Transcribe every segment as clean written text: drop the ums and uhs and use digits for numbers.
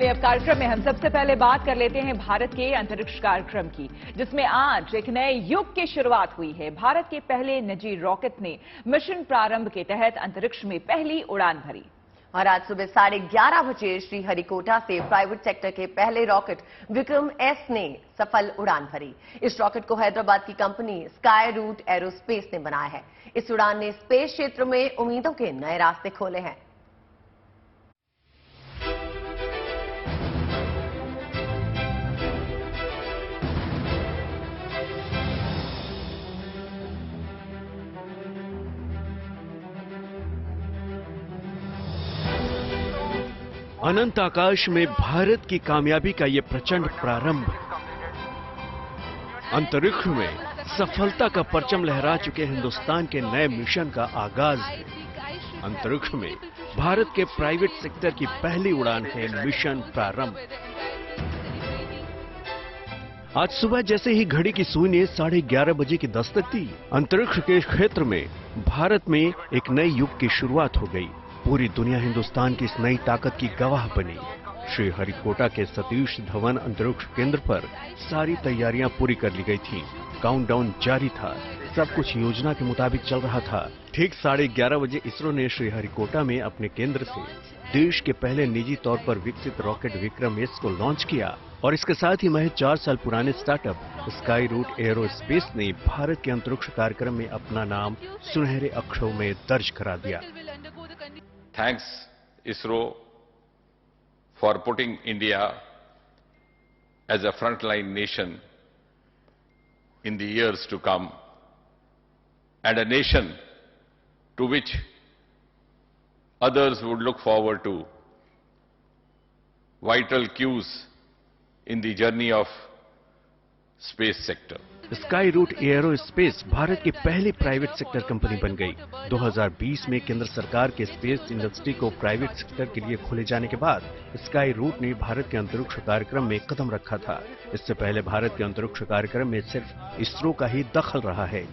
चलिए अब कार्यक्रम में हम सबसे पहले बात कर लेते हैं भारत के अंतरिक्ष कार्यक्रम की, जिसमें आज एक नए युग की शुरुआत हुई है। भारत के पहले निजी रॉकेट ने मिशन प्रारंभ के तहत अंतरिक्ष में पहली उड़ान भरी और आज सुबह 11:30 बजे श्रीहरिकोटा से प्राइवेट सेक्टर के पहले रॉकेट विक्रम एस ने सफल उड़ान भरी। इस रॉकेट को हैदराबाद की कंपनी स्काई रूट एरोस्पेस ने बनाया है। इस उड़ान ने स्पेस क्षेत्र में उम्मीदों के नए रास्ते खोले हैं। अनंत आकाश में भारत की कामयाबी का ये प्रचंड प्रारंभ है। अंतरिक्ष में सफलता का परचम लहरा चुके हिंदुस्तान के नए मिशन का आगाज है। अंतरिक्ष में भारत के प्राइवेट सेक्टर की पहली उड़ान है मिशन प्रारंभ। आज सुबह जैसे ही घड़ी की सुई ने 11:30 बजे की दस्तक दी, अंतरिक्ष के क्षेत्र में भारत में एक नए युग की शुरुआत हो गई। पूरी दुनिया हिंदुस्तान की इस नई ताकत की गवाह बनी। श्रीहरिकोटा के सतीश धवन अंतरिक्ष केंद्र पर सारी तैयारियां पूरी कर ली गई थीं। काउंटडाउन जारी था, सब कुछ योजना के मुताबिक चल रहा था। ठीक 11:30 बजे इसरो ने श्रीहरिकोटा में अपने केंद्र से देश के पहले निजी तौर पर विकसित रॉकेट विक्रम एस को लॉन्च किया और इसके साथ ही महज 4 साल पुराने स्टार्टअप स्काई रूट एरोस्पेस ने भारत के अंतरिक्ष कार्यक्रम में अपना नाम सुनहरे अक्षरों में दर्ज करा दिया। Thanks, ISRO, for putting India as a frontline nation in the years to come, and a nation to which others would look forward to. Vital cues in the journey of space sector. Skyroot aerospace Bharat की पहली private sector company बन गई। 2020 में केंद्र सरकार के space industry को private sector के लिए खोले जाने के बाद स्काई रूट ने भारत के अंतरिक्ष कार्यक्रम में कदम रखा था। इससे पहले भारत के अंतरिक्ष कार्यक्रम में सिर्फ इसरो का ही दखल रहा है।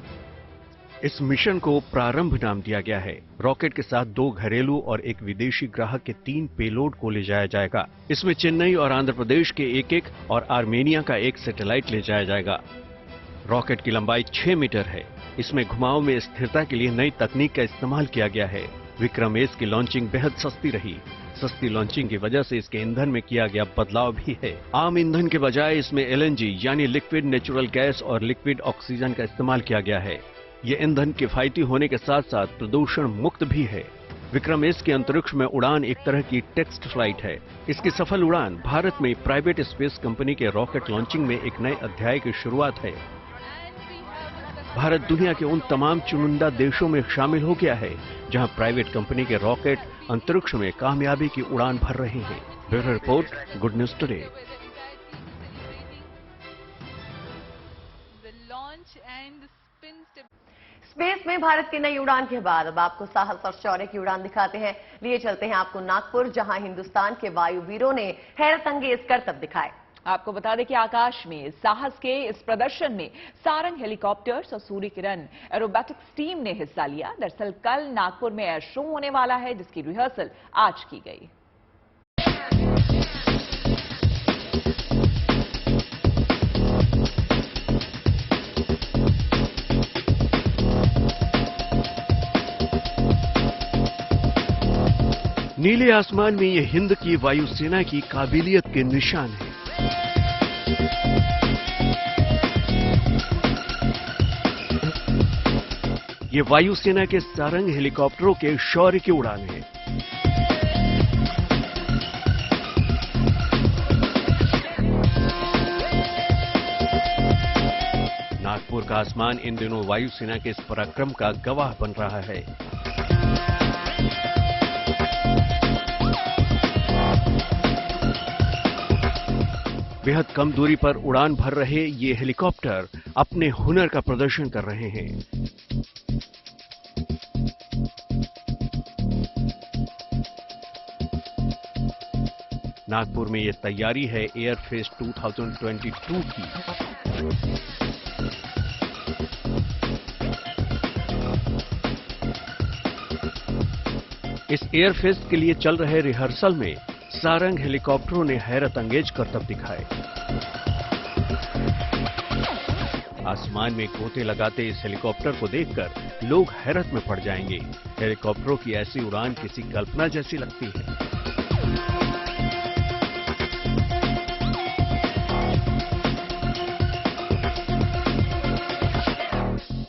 इस मिशन को प्रारंभ नाम दिया गया है। रॉकेट के साथ 2 घरेलू और 1 विदेशी ग्राहक के 3 पेलोड को ले जाया जाएगा। इसमें चेन्नई और आंध्र प्रदेश के 1 और आर्मेनिया का 1 सैटेलाइट ले जाया जाएगा। रॉकेट की लंबाई 6 मीटर है। इसमें घुमाव में स्थिरता के लिए नई तकनीक का इस्तेमाल किया गया है। विक्रम एस की लॉन्चिंग बेहद सस्ती रही। सस्ती लॉन्चिंग की वजह से इसके ईंधन में किया गया बदलाव भी है। आम ईंधन के बजाय इसमें LNG यानी लिक्विड नेचुरल गैस और लिक्विड ऑक्सीजन का इस्तेमाल किया गया है। ये ईंधन किफायती होने के साथ साथ प्रदूषण मुक्त भी है। विक्रम एस की अंतरिक्ष में उड़ान एक तरह की टेस्ट फ्लाइट है। इसकी सफल उड़ान भारत में प्राइवेट स्पेस कंपनी के रॉकेट लॉन्चिंग में एक नए अध्याय की शुरुआत है। भारत दुनिया के उन तमाम चुनिंदा देशों में शामिल हो गया है जहां प्राइवेट कंपनी के रॉकेट अंतरिक्ष में कामयाबी की उड़ान भर रहे हैं। Bureau report, good news today. Space में भारत की नई उड़ान के बाद अब आपको साहस और शौर्य की उड़ान दिखाते हैं। लिए चलते हैं आपको नागपुर, जहां हिंदुस्तान के वायुवीरों ने हैरत अंगेज करतब दिखाए। आपको बता दें कि आकाश में साहस के इस प्रदर्शन में सारंग हेलीकॉप्टर्स और सूर्य किरण एरोबैटिक्स टीम ने हिस्सा लिया। दरअसल कल नागपुर में एयर शो होने वाला है, जिसकी रिहर्सल आज की गई। नीले आसमान में ये हिंद की वायुसेना की काबिलियत के निशान है। ये वायुसेना के सारंग हेलीकॉप्टरों के शौर्य की उड़ान है। नागपुर का आसमान इन दिनों वायुसेना के इस पराक्रम का गवाह बन रहा है। बेहद कम दूरी पर उड़ान भर रहे ये हेलीकॉप्टर अपने हुनर का प्रदर्शन कर रहे हैं। नागपुर में ये तैयारी है एयरफेस्ट 2022 की। इस एयरफेस्ट के लिए चल रहे रिहर्सल में सारंग हेलीकॉप्टरों ने हैरत अंगेज करतब दिखाए। आसमान में गोते लगाते इस हेलीकॉप्टर को देखकर लोग हैरत में पड़ जाएंगे। हेलीकॉप्टरों की ऐसी उड़ान किसी कल्पना जैसी लगती है।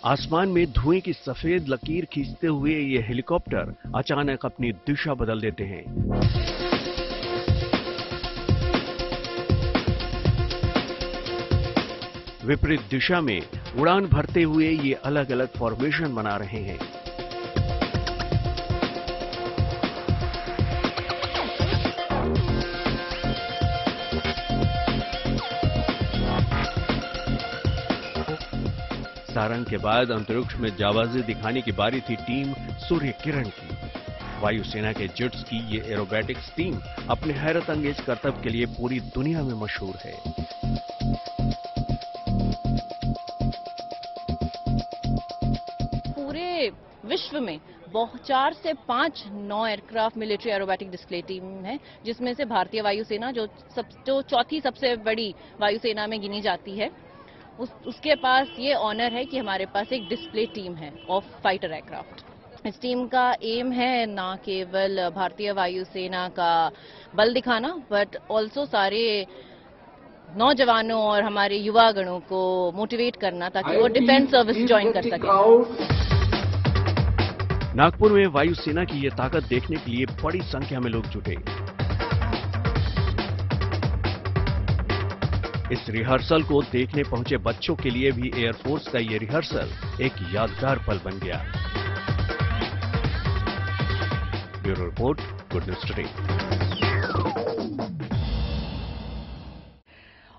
आसमान में धुएं की सफेद लकीर खींचते हुए ये हेलीकॉप्टर अचानक अपनी दिशा बदल देते हैं। विपरीत दिशा में उड़ान भरते हुए ये अलग अलग फॉर्मेशन बना रहे हैं। सारंग के बाद अंतरिक्ष में जाबाजी दिखाने की बारी थी टीम सूर्य किरण की। वायुसेना के जेट्स की ये एरोबैटिक्स टीम अपने हैरत अंगेज करतब के लिए पूरी दुनिया में मशहूर है। पूरे विश्व में 4 से 5 नौ aircraft military aerobatic display team है, जिसमें से भारतीय वायुसेना जो चौथी सबसे बड़ी वायुसेना में गिनी जाती है, उसके पास ये ऑनर है कि हमारे पास एक डिस्प्ले टीम है ऑफ फाइटर एयरक्राफ्ट। इस टीम का एम है ना केवल भारतीय वायुसेना का बल दिखाना, बट ऑल्सो सारे नौजवानों और हमारे युवा गणों को मोटिवेट करना ताकि वो डिफेंस सर्विस ज्वाइन कर सकें। नागपुर में वायुसेना की ये ताकत देखने के लिए बड़ी संख्या में लोग जुटे। इस रिहर्सल को देखने पहुंचे बच्चों के लिए भी एयरफोर्स का ये रिहर्सल एक यादगार पल बन गया। Bureau report, good news today.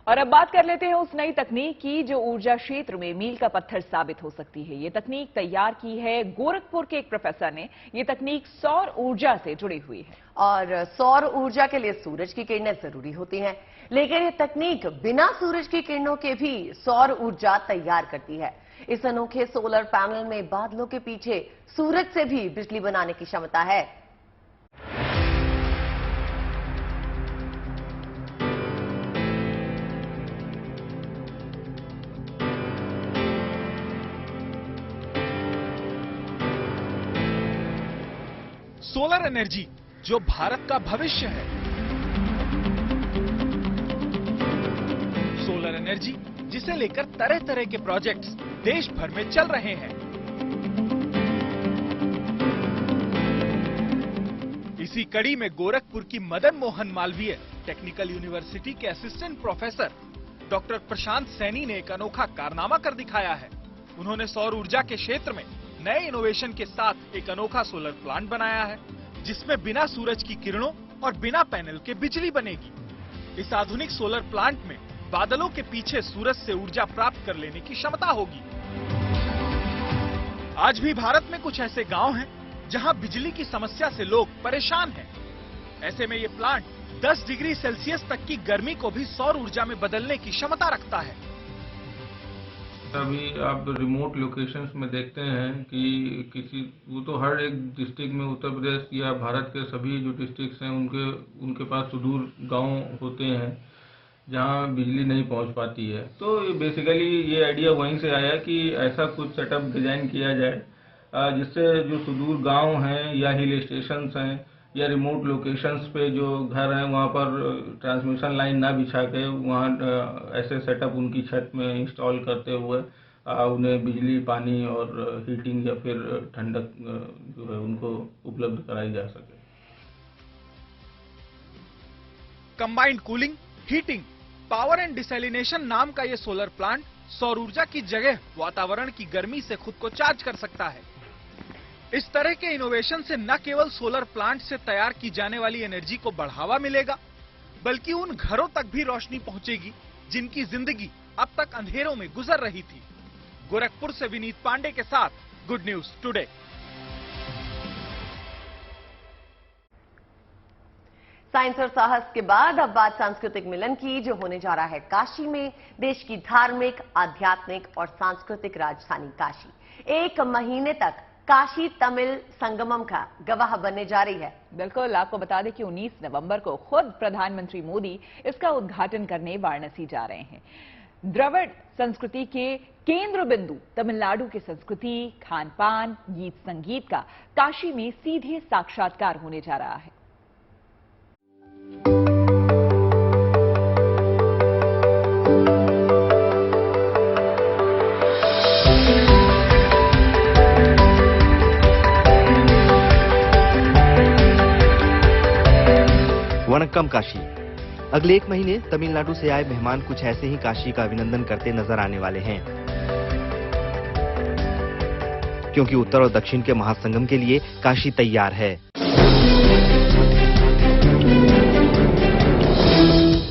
और अब बात कर लेते हैं उस नई तकनीक की जो ऊर्जा क्षेत्र में मील का पत्थर साबित हो सकती है। ये तकनीक तैयार की है गोरखपुर के एक प्रोफेसर ने। ये तकनीक सौर ऊर्जा से जुड़ी हुई है। और सौर ऊर्जा के लिए सूरज की किरणें जरूरी होती हैं, लेकिन ये तकनीक बिना सूरज की किरणों के भी सौर ऊर्जा तैयार करती है। इस अनोखे सोलर पैनल में बादलों के पीछे सूरज से भी बिजली बनाने की क्षमता है। सोलर एनर्जी जो भारत का भविष्य है। सोलर एनर्जी जिसे लेकर तरह तरह के प्रोजेक्ट्स देश भर में चल रहे हैं। इसी कड़ी में गोरखपुर की मदन मोहन मालवीय टेक्निकल यूनिवर्सिटी के असिस्टेंट प्रोफेसर डॉक्टर प्रशांत सैनी ने एक अनोखा कारनामा कर दिखाया है। उन्होंने सौर ऊर्जा के क्षेत्र में नए इनोवेशन के साथ एक अनोखा सोलर प्लांट बनाया है, जिसमें बिना सूरज की किरणों और बिना पैनल के बिजली बनेगी। इस आधुनिक सोलर प्लांट में बादलों के पीछे सूरज से ऊर्जा प्राप्त कर लेने की क्षमता होगी। आज भी भारत में कुछ ऐसे गांव हैं जहां बिजली की समस्या से लोग परेशान हैं। ऐसे में ये प्लांट 10 डिग्री सेल्सियस तक की गर्मी को भी सौर ऊर्जा में बदलने की क्षमता रखता है। अभी आप रिमोट लोकेशंस में देखते हैं कि वो तो हर एक डिस्ट्रिक्ट में उत्तर प्रदेश या भारत के सभी जो डिस्ट्रिक्ट्स हैं उनके पास सुदूर गांव होते हैं जहां बिजली नहीं पहुंच पाती है। तो बेसिकली ये आइडिया वहीं से आया कि ऐसा कुछ सेटअप डिजाइन किया जाए जिससे जो सुदूर गांव हैं या हिल स्टेशंस हैं या रिमोट लोकेशंस पे जो घर हैं वहाँ पर ट्रांसमिशन लाइन ना बिछा के वहाँ ऐसे सेटअप उनकी छत में इंस्टॉल करते हुए उन्हें बिजली, पानी और हीटिंग या फिर ठंडक जो है उनको उपलब्ध कराई जा सके। Combined cooling, heating, power and desalination नाम का ये सोलर प्लांट सौर ऊर्जा की जगह वातावरण की गर्मी से खुद को चार्ज कर सकता है। इस तरह के इनोवेशन से न केवल सोलर प्लांट से तैयार की जाने वाली एनर्जी को बढ़ावा मिलेगा, बल्कि उन घरों तक भी रोशनी पहुंचेगी जिनकी जिंदगी अब तक अंधेरों में गुजर रही थी। गोरखपुर से विनीत पांडे के साथ गुड न्यूज टुडे। साइंस और साहस के बाद अब बात सांस्कृतिक मिलन की, जो होने जा रहा है काशी में। देश की धार्मिक, आध्यात्मिक और सांस्कृतिक राजधानी काशी 1 महीने तक काशी तमिल संगमम का गवाह बनने जा रही है। बिल्कुल, आपको बता दें कि 19 नवंबर को खुद प्रधानमंत्री मोदी इसका उद्घाटन करने वाराणसी जा रहे हैं। द्रविड़ संस्कृति के केंद्र बिंदु तमिलनाडु की संस्कृति, खान पान, गीत संगीत का काशी में सीधे साक्षात्कार होने जा रहा है। वनक्कम काशी। अगले एक महीने तमिलनाडु से आए मेहमान कुछ ऐसे ही काशी का अभिनंदन करते नजर आने वाले हैं, क्योंकि उत्तर और दक्षिण के महासंगम के लिए काशी तैयार है।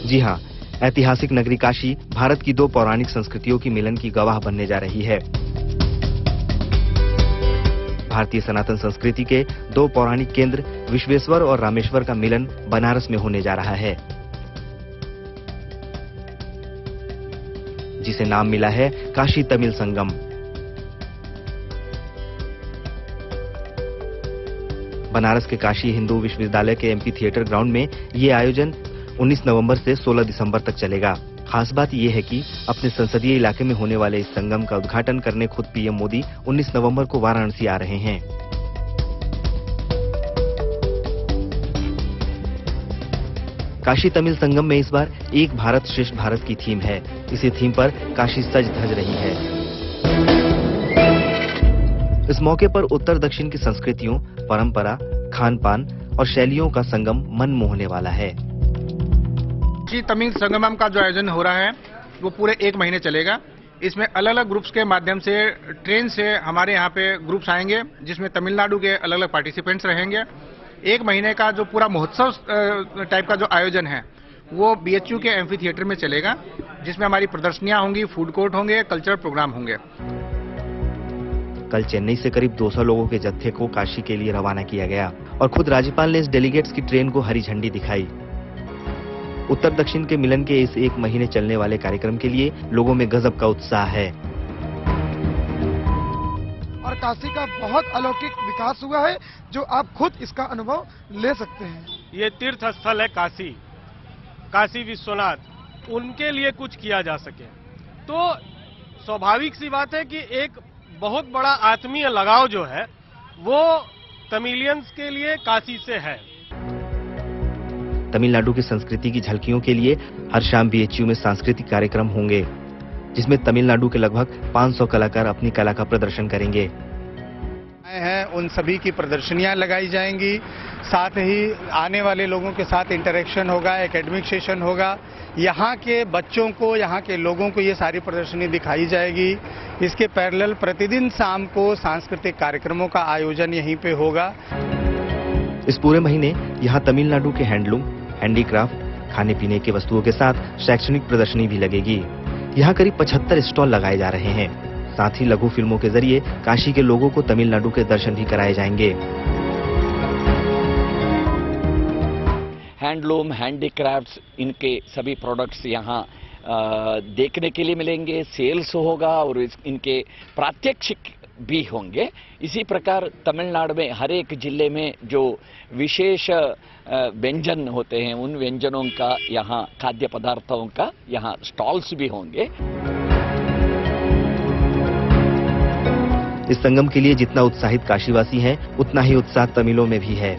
जी हां, ऐतिहासिक नगरी काशी भारत की दो पौराणिक संस्कृतियों की मिलन की गवाह बनने जा रही है। भारतीय सनातन संस्कृति के दो पौराणिक केंद्र विश्वेश्वर और रामेश्वर का मिलन बनारस में होने जा रहा है, जिसे नाम मिला है काशी तमिल संगम। बनारस के काशी हिंदू विश्वविद्यालय के एमपी थिएटर ग्राउंड में ये आयोजन 19 नवंबर से 16 दिसंबर तक चलेगा। खास बात यह है कि अपने संसदीय इलाके में होने वाले इस संगम का उद्घाटन करने खुद पीएम मोदी 19 नवंबर को वाराणसी आ रहे हैं। काशी तमिल संगम में इस बार एक भारत श्रेष्ठ भारत की थीम है। इसी थीम पर काशी सज धज रही है। इस मौके पर उत्तर दक्षिण की संस्कृतियों, परंपरा, खान पान और शैलियों का संगम मन मोहने वाला है। काशी तमिल संगमम का जो आयोजन हो रहा है वो पूरे एक महीने चलेगा। इसमें अलग अलग ग्रुप्स के माध्यम से ट्रेन से हमारे यहाँ पे ग्रुप्स आएंगे, जिसमें तमिलनाडु के अलग अलग पार्टिसिपेंट्स रहेंगे। एक महीने का जो पूरा महोत्सव टाइप का जो आयोजन है वो बीएचयू के एम्फी थिएटर में चलेगा, जिसमें हमारी प्रदर्शनियां होंगी, फूड कोर्ट होंगे, कल्चरल प्रोग्राम होंगे। कल चेन्नई से करीब 200 लोगों के जत्थे को काशी के लिए रवाना किया गया और खुद राज्यपाल ने इस डेलीगेट्स की ट्रेन को हरी झंडी दिखाई। उत्तर दक्षिण के मिलन के इस एक महीने चलने वाले कार्यक्रम के लिए लोगों में गजब का उत्साह है। और काशी का बहुत अलौकिक विकास हुआ है, जो आप खुद इसका अनुभव ले सकते हैं। ये तीर्थ स्थल है काशी, काशी विश्वनाथ, उनके लिए कुछ किया जा सके तो स्वाभाविक सी बात है कि एक बहुत बड़ा आत्मीय लगाव जो है वो तमिलियंस के लिए काशी से है। तमिलनाडु की संस्कृति की झलकियों के लिए हर शाम बीएचयू में सांस्कृतिक कार्यक्रम होंगे, जिसमें तमिलनाडु के लगभग 500 कलाकार अपनी कला का प्रदर्शन करेंगे। हैं उन सभी की प्रदर्शनियां लगाई जाएंगी, साथ ही आने वाले लोगों के साथ इंटरेक्शन होगा, एकेडमिक सेशन होगा। यहाँ के बच्चों को, यहाँ के लोगों को ये सारी प्रदर्शनी दिखाई जाएगी। इसके पैरेलल प्रतिदिन शाम को सांस्कृतिक कार्यक्रमों का आयोजन यहीं पे होगा। इस पूरे महीने यहाँ तमिलनाडु के हैंडलूम, हैंडीक्राफ्ट, खाने पीने की वस्तुओं के साथ शैक्षणिक प्रदर्शनी भी लगेगी। यहाँ करीब 75 स्टॉल लगाए जा रहे हैं। साथ ही लघु फिल्मों के जरिए काशी के लोगों को तमिलनाडु के दर्शन भी कराए जाएंगे। हैंडलूम, हैंडीक्राफ्ट्स, इनके सभी प्रोडक्ट्स यहाँ देखने के लिए मिलेंगे, सेल्स होगा और इनके प्रात्यक्षिक भी होंगे। इसी प्रकार तमिलनाडु में हर एक जिले में जो विशेष व्यंजन होते हैं उन व्यंजनों का यहाँ, खाद्य पदार्थों का यहाँ स्टॉल्स भी होंगे। इस संगम के लिए जितना उत्साहित काशीवासी हैं, उतना ही उत्साह तमिलों में भी है।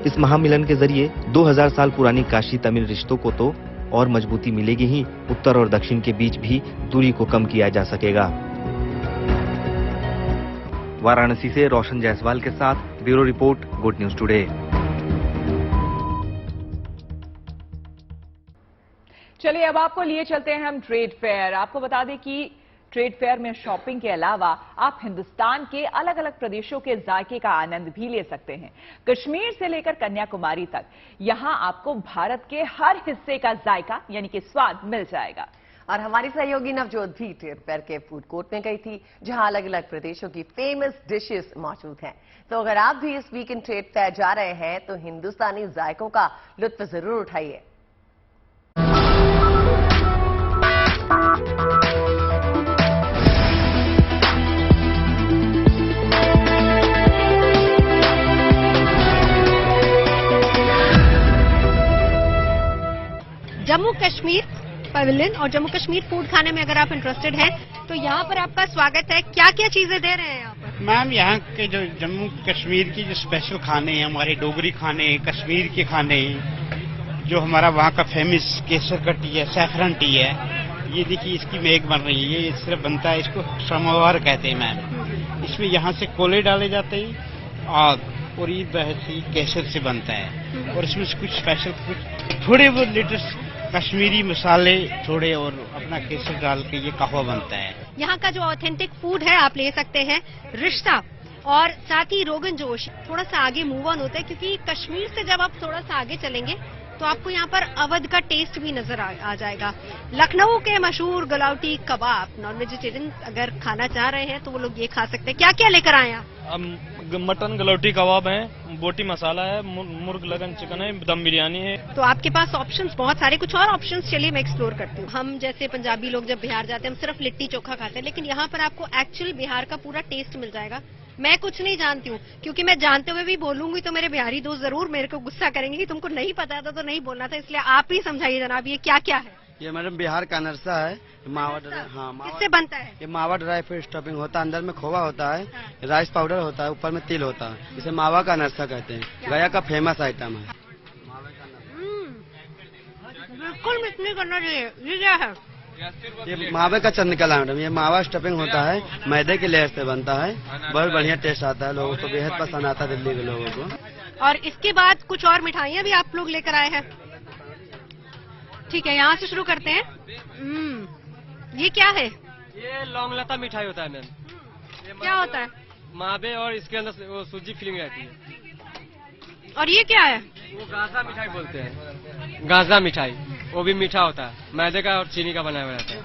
इस महामिलन के जरिए 2000 साल पुरानी काशी तमिल रिश्तों को तो और मजबूती मिलेगी ही, उत्तर और दक्षिण के बीच भी दूरी को कम किया जा सकेगा। वाराणसी से रोशन जायसवाल के साथ bureau report, good news today. चलिए अब आपको लिए चलते हैं हम ट्रेड फेयर। आपको बता दें कि ट्रेड फेयर में शॉपिंग के अलावा आप हिंदुस्तान के अलग अलग प्रदेशों के जायके का आनंद भी ले सकते हैं। कश्मीर से लेकर कन्याकुमारी तक यहां आपको भारत के हर हिस्से का जायका यानी कि स्वाद मिल जाएगा। और हमारी सहयोगी नवजोत भी ट्रेड फेयर के फूड कोर्ट में गई थी, जहां अलग अलग प्रदेशों की फेमस डिशेस मौजूद हैं। तो अगर आप भी इस वीकेंड ट्रेड फेयर जा रहे हैं तो हिंदुस्तानी जायकों का लुत्फ जरूर उठाइए। कश्मीर पवेलियन और जम्मू कश्मीर फूड खाने में अगर आप इंटरेस्टेड हैं तो यहाँ पर आपका स्वागत है। क्या क्या चीजें दे रहे हैं यहाँ पर? मैम यहाँ के जो जम्मू कश्मीर की जो स्पेशल खाने हैं, हमारे डोगरी खाने, कश्मीर के खाने, जो हमारा वहाँ का फेमस केसर का टी है, सैफरन टी है, ये देखिए इसकी मेघ बन रही है। ये सिर्फ बनता है, इसको समोवर कहते हैं मैम। इसमें यहाँ से कोले डाले जाते हैं और ये बहसी केसर से बनता है और इसमें कुछ स्पेशल कुछ थोड़े बहुत लिटर्स कश्मीरी मसाले थोड़े और अपना केसर डाल के ये कहवा बनता है। यहाँ का जो ऑथेंटिक फूड है आप ले सकते हैं रिश्ता और साथ ही रोगन जोश। थोड़ा सा आगे मूव ऑन होता है क्योंकि कश्मीर से जब आप थोड़ा सा आगे चलेंगे तो आपको यहाँ पर अवध का टेस्ट भी नजर आ जाएगा। लखनऊ के मशहूर गलाउटी कबाब, नॉन वेजिटेरियन अगर खाना चाह रहे हैं तो वो लोग ये खा सकते हैं। क्या क्या लेकर आए हैं? मटन गलौटी कबाब है, बोटी मसाला है, मुर्ग लगन चिकन है, दम बिरयानी है। तो आपके पास ऑप्शंस बहुत सारे, कुछ और ऑप्शंस चलिए मैं एक्सप्लोर करती हूँ। हम जैसे पंजाबी लोग जब बिहार जाते हैं हम सिर्फ लिट्टी चोखा खाते हैं, लेकिन यहाँ पर आपको एक्चुअल बिहार का पूरा टेस्ट मिल जाएगा। मैं कुछ नहीं जानती हूँ क्योंकि मैं जानते हुए भी बोलूंगी तो मेरे बिहारी दोस्त जरूर मेरे को गुस्सा करेंगे कि तुमको नहीं पता था तो नहीं बोलना था, इसलिए आप ही समझाइए जनाब ये क्या क्या है। ये मैडम बिहार का नरसा है, मावा किससे बनता है? ये मावा ड्राई फ्रूट स्टफिंग होता है, अंदर में खोवा होता है, राइस पाउडर होता है, ऊपर में तिल होता है। इसे मावा का नरसा कहते हैं, गया का फेमस आइटम है। बिल्कुल मिस नहीं करना चाहिए। ये क्या है? ये मावे का चंद निकला मैडम। ये मावा स्टफिंग होता है, मैदे की लेयर से बनता है, बहुत बढ़िया टेस्ट आता है, लोगों को बेहद पसंद आता है, दिल्ली के लोगों को। और इसके बाद कुछ और मिठाइयाँ भी आप लोग लेकर आए हैं। ठीक है, यहाँ से शुरू करते हैं। ये क्या है? ये लौंग लता मिठाई होता है मैम। क्या होता है? मावे और इसके अंदर वो सूजी फिलिंग रहती है। और ये क्या है? वो गाजा मिठाई बोलते हैं, गाजा मिठाई। वो भी मीठा होता है, मैदे का और चीनी का बनाया हुआ रहता है।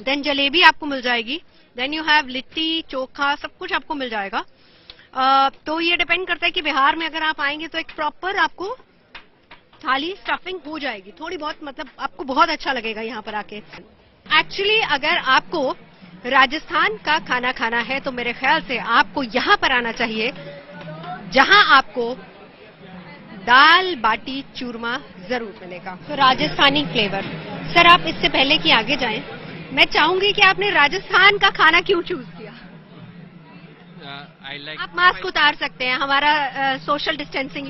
देन जलेबी आपको मिल जाएगी। Then you have litti chokha, सब कुछ आपको मिल जाएगा। तो ये डिपेंड करता है कि बिहार में अगर आप आएंगे तो एक प्रॉपर आपको थाली स्टफिंग हो जाएगी, थोड़ी बहुत, मतलब आपको बहुत अच्छा लगेगा यहाँ पर आके। एक्चुअली अगर आपको राजस्थान का खाना खाना है तो मेरे ख्याल से आपको यहाँ पर आना चाहिए जहाँ आपको दाल बाटी चूरमा जरूर मिलेगा। तो राजस्थानी फ्लेवर। सर आप इससे पहले कि आगे जाएं, मैं चाहूंगी कि आपने राजस्थान का खाना क्यों चूज किया? आप मास्क उतार सकते हैं, हमारा social distancing.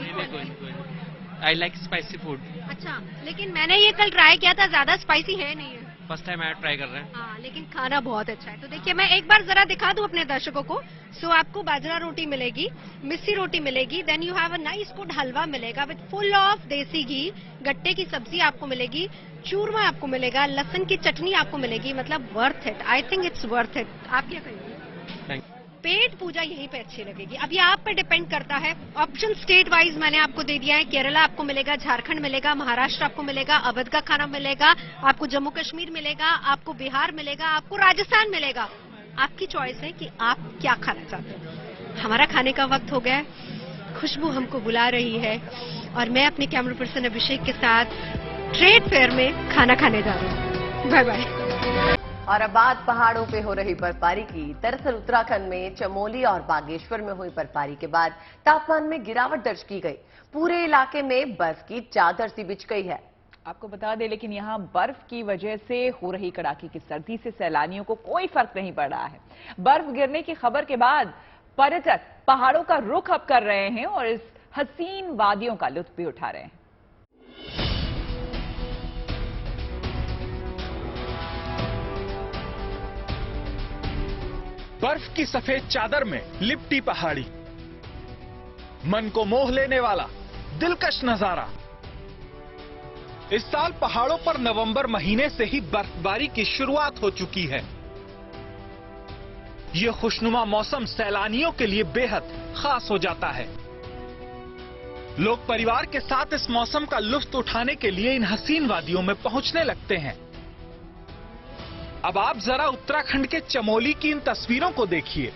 I like spicy food. अच्छा, लेकिन मैंने ये कल ट्राई किया था, ज्यादा स्पाइसी है नहीं है। फर्स्ट टाइम आप ट्राई कर रहे हैं। हाँ, लेकिन खाना बहुत अच्छा है। तो देखिए मैं एक बार जरा दिखा दूं अपने दर्शकों को। सो आपको बाजरा रोटी मिलेगी, मिस्सी रोटी मिलेगी, then you have a nice good halwa मिलेगा विद फुल ऑफ देसी घी, गट्टे की सब्जी आपको मिलेगी, चूरमा आपको मिलेगा, लहसुन की चटनी आपको मिलेगी। मतलब worth it, I think it's worth it. आप क्या कहेंगे? पेट पूजा यहीं पे अच्छी लगेगी। अब ये आप पे डिपेंड करता है। ऑप्शन स्टेट वाइज मैंने आपको दे दिया है। केरला आपको मिलेगा, झारखंड मिलेगा, महाराष्ट्र आपको मिलेगा, अवध का खाना मिलेगा, आपको जम्मू कश्मीर मिलेगा, आपको बिहार मिलेगा, आपको राजस्थान मिलेगा। आपकी चॉइस है कि आप क्या खाना चाहते हैं। हमारा खाने का वक्त हो गया है, खुशबू हमको बुला रही है और मैं अपने कैमरा पर्सन अभिषेक के साथ ट्रेड फेयर में खाना खाने जा रही हूँ। Bye bye. और अब बात पहाड़ों पे हो रही बर्फबारी की। दरअसल उत्तराखंड में चमोली और बागेश्वर में हुई बर्फबारी के बाद तापमान में गिरावट दर्ज की गई। पूरे इलाके में बर्फ की चादर सी बिछ गई है। आपको बता दें, लेकिन यहाँ बर्फ की वजह से हो रही कड़ाके की सर्दी से सैलानियों को कोई फर्क नहीं पड़ रहा है। बर्फ गिरने की खबर के बाद पर्यटक पहाड़ों का रुख अब कर रहे हैं और इस हसीन वादियों का लुत्फ भी उठा रहे हैं। बर्फ की सफेद चादर में लिपटी पहाड़ी, मन को मोह लेने वाला दिलकश नजारा। इस साल पहाड़ों पर नवंबर महीने से ही बर्फबारी की शुरुआत हो चुकी है। ये खुशनुमा मौसम सैलानियों के लिए बेहद खास हो जाता है। लोग परिवार के साथ इस मौसम का लुत्फ उठाने के लिए इन हसीन वादियों में पहुंचने लगते हैं। अब आप जरा उत्तराखंड के चमोली की इन तस्वीरों को देखिए।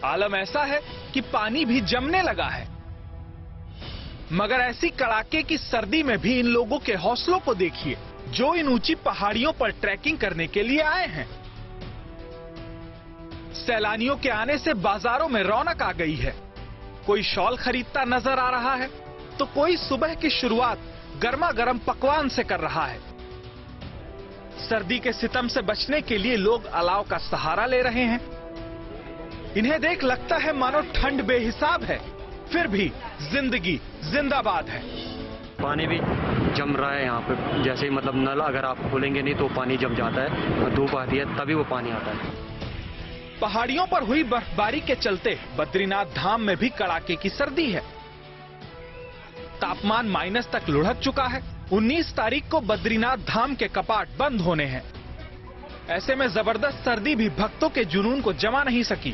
आलम ऐसा है कि पानी भी जमने लगा है। मगर ऐसी कड़ाके की सर्दी में भी इन लोगों के हौसलों को देखिए, जो इन ऊंची पहाड़ियों पर ट्रैकिंग करने के लिए आए हैं। सैलानियों के आने से बाजारों में रौनक आ गई है। कोई शॉल खरीदता नजर आ रहा है तो कोई सुबह की शुरुआत गर्मा गर्म पकवान से कर रहा है। सर्दी के सितम से बचने के लिए लोग अलाव का सहारा ले रहे हैं। इन्हें देख लगता है मानो ठंड बेहिसाब है, फिर भी जिंदगी जिंदाबाद है। पानी भी जम रहा है यहाँ पे, जैसे ही मतलब नल अगर आप खोलेंगे नहीं तो पानी जम जाता है, और धूप आती है तभी वो पानी आता है। पहाड़ियों पर हुई बर्फबारी के चलते बद्रीनाथ धाम में भी कड़ाके की सर्दी है। तापमान माइनस तक लुढ़क चुका है। 19 तारीख को बद्रीनाथ धाम के कपाट बंद होने हैं। ऐसे में जबरदस्त सर्दी भी भक्तों के जुनून को जमा नहीं सकी।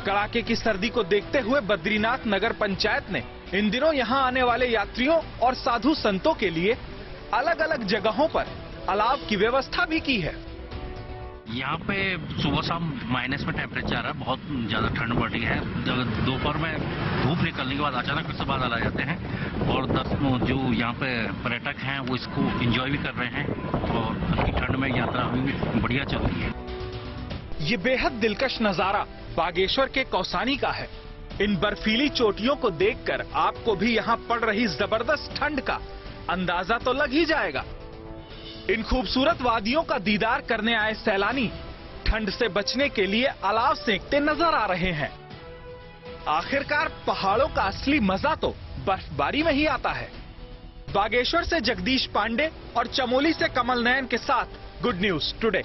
कड़ाके की सर्दी को देखते हुए बद्रीनाथ नगर पंचायत ने इन दिनों यहां आने वाले यात्रियों और साधु संतों के लिए अलग अलग जगहों पर अलाव की व्यवस्था भी की है। यहाँ पे सुबह शाम माइनस में टेम्परेचर है, बहुत ज्यादा ठंड बढ़ रही है। दोपहर में धूप निकलने के बाद अचानक फिर से बादल आ जाते हैं, और जो यहाँ पे पर्यटक हैं वो इसको एंजॉय भी कर रहे हैं, और हल्की ठंड में यात्रा अभी भी बढ़िया चल रही है। ये बेहद दिलकश नजारा बागेश्वर के कौसानी का है। इन बर्फीली चोटियों को देखकर आपको भी यहाँ पड़ रही जबरदस्त ठंड का अंदाजा तो लग ही जाएगा। इन खूबसूरत वादियों का दीदार करने आए सैलानी ठंड से बचने के लिए अलाव सेंकते नजर आ रहे हैं। आखिरकार पहाड़ों का असली मजा तो बर्फबारी में ही आता है। बागेश्वर से जगदीश पांडे और चमोली से कमल नयन के साथ गुड न्यूज टुडे।